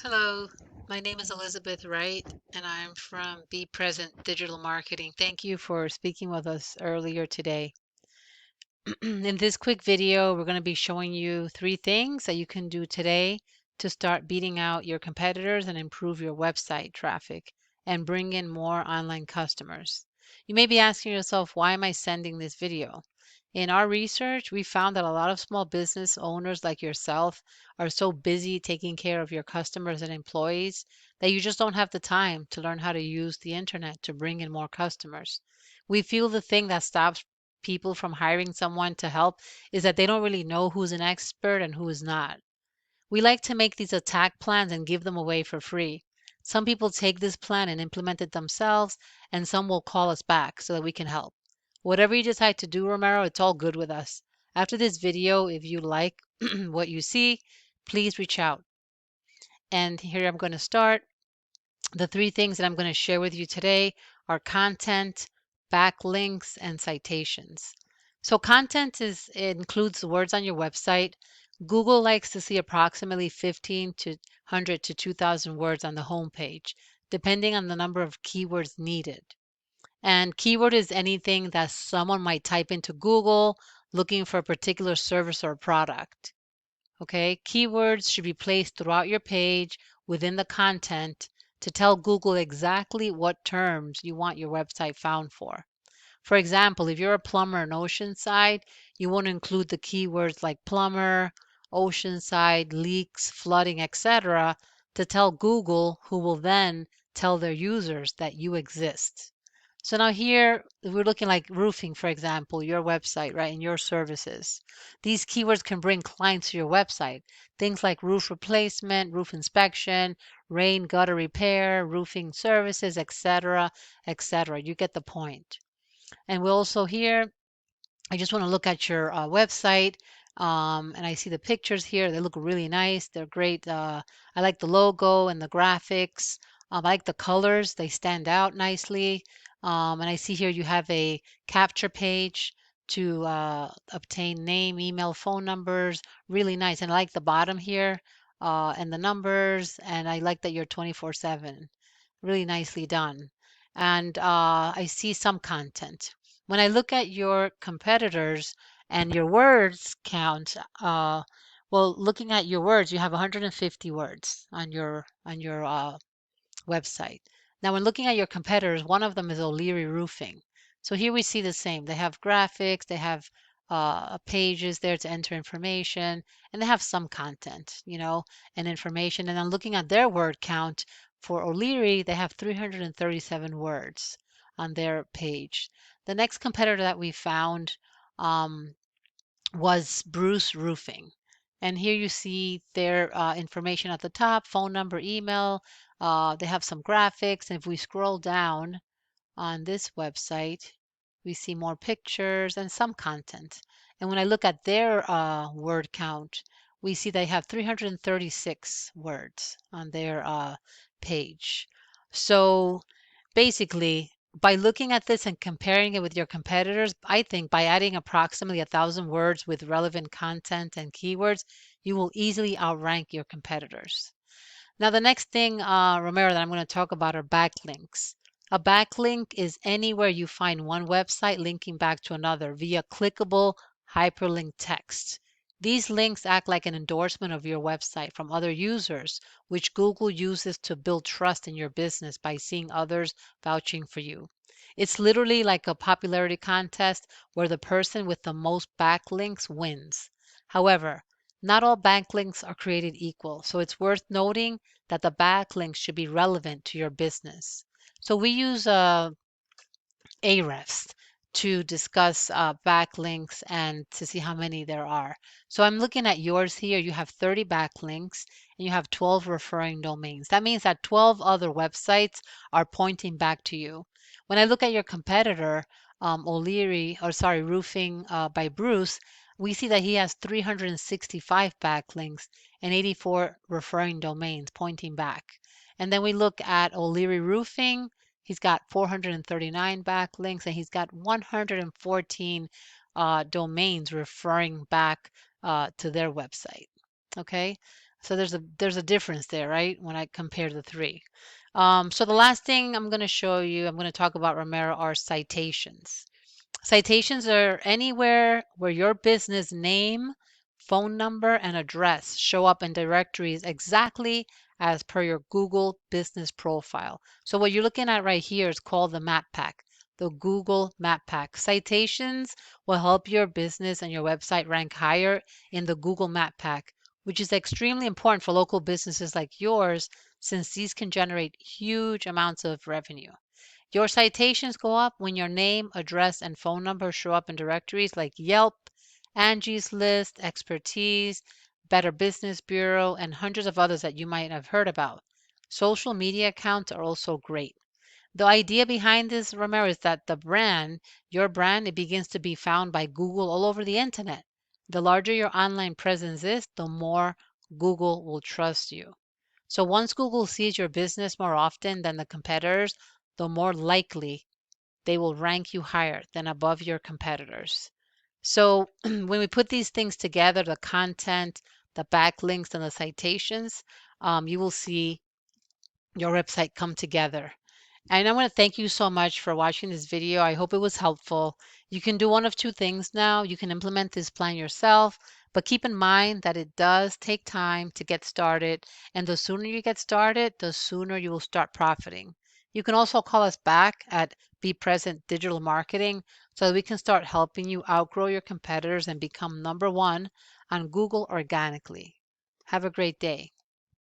Hello, my name is Elizabeth Wright, and I'm from Be Present Digital Marketing. Thank you for speaking with us earlier today. In this quick video, we're going to be showing you 3 things that you can do today to start beating out your competitors and improve your website traffic and bring in more online customers. You may be asking yourself, why am I sending this video? In our research, we found that a lot of small business owners like yourself are so busy taking care of your customers and employees that you just don't have the time to learn how to use the internet to bring in more customers. We feel the thing that stops people from hiring someone to help is that they don't really know who's an expert and who is not. We like to make these attack plans and give them away for free. Some people take this plan and implement it themselves, and some will call us back so that we can help. Whatever you decide to do, Romero, it's all good with us. After this video, if you like what you see, please reach out. And here I'm going to start. The 3 things that I'm going to share with you today are content, backlinks, and citations. So content includes the words on your website. Google likes to see approximately 15 to 100 to 2,000 words on the home page, depending on the number of keywords needed. And keyword is anything that someone might type into Google looking for a particular service or product. Okay, keywords should be placed throughout your page within the content to tell Google exactly what terms you want your website found for. For example, if you're a plumber in Oceanside, you want to include the keywords like plumber, Oceanside, leaks, flooding, etc. to tell Google, who will then tell their users that you exist. So now here we're looking like roofing, for example, your website, right, and your services. These keywords can bring clients to your website. Things like roof replacement, roof inspection, rain gutter repair, roofing services, etc., etc. You get the point. And we also here, I just want to look at your website. And I see the pictures here. They look really nice. They're great. I like the logo and the graphics. I like the colors. They stand out nicely. And I see here you have a capture page to obtain name, email, phone numbers. Really nice. And I like the bottom here and the numbers. And I like that you're 24/7. Really nicely done. And I see some content. When I look at your competitors and your words count, well, looking at your words, you have 150 words on your website. Now, when looking at your competitors, one of them is O'Leary Roofing. So here we see the same. They have graphics, they have pages there to enter information, and they have some content, and information. And then looking at their word count for O'Leary, they have 337 words on their page. The next competitor that we found um, was Bruce Roofing. And here you see their information at the top, phone number, email. They have some graphics. And if we scroll down on this website, we see more pictures and some content. And when I look at their word count, we see they have 336 words on their page. So basically, by looking at this and comparing it with your competitors, I think by adding approximately 1,000 words with relevant content and keywords, you will easily outrank your competitors. Now, the next thing, Romero, that I'm going to talk about are backlinks. A backlink is anywhere you find one website linking back to another via clickable hyperlink text. These links act like an endorsement of your website from other users, which Google uses to build trust in your business by seeing others vouching for you. It's literally like a popularity contest where the person with the most backlinks wins. However, not all backlinks are created equal, so it's worth noting that the backlinks should be relevant to your business. So we use Ahrefs to discuss backlinks and to see how many there are. So I'm looking at yours here. You have 30 backlinks and you have 12 referring domains. That means that 12 other websites are pointing back to you. When I look at your competitor, O'Leary, or sorry, Roofing by Bruce, we see that he has 365 backlinks and 84 referring domains pointing back. And then we look at O'Leary Roofing. He's got 439 backlinks and he's got 114 domains referring back to their website. Okay, So there's a difference there, right? When I compare the three. So the last thing I'm going to show you, I'm going to talk about Romero, are citations. Citations are anywhere where your business name, phone number, and address show up in directories exactly as per your Google business profile. So what you're looking at right here is called the map pack, the Google map pack. Citations will help your business and your website rank higher in the Google map pack, which is extremely important for local businesses like yours, since these can generate huge amounts of revenue. Your citations go up when your name, address, and phone number show up in directories like Yelp, Angie's List, Expertise, Better Business Bureau, and hundreds of others that you might have heard about. Social media accounts are also great. The idea behind this, Romero, is that your brand, it begins to be found by Google all over the internet. The larger your online presence is, the more Google will trust you. So once Google sees your business more often than the competitors, the more likely they will rank you higher than above your competitors. So when we put these things together, the content, the backlinks, and the citations, you will see your website come together. And I want to thank you so much for watching this video. I hope it was helpful. You can do one of two things now. You can implement this plan yourself, but keep in mind that it does take time to get started. And the sooner you get started, the sooner you will start profiting. You can also call us back at Be Present Digital Marketing so that we can start helping you outgrow your competitors and become number one on Google organically. Have a great day.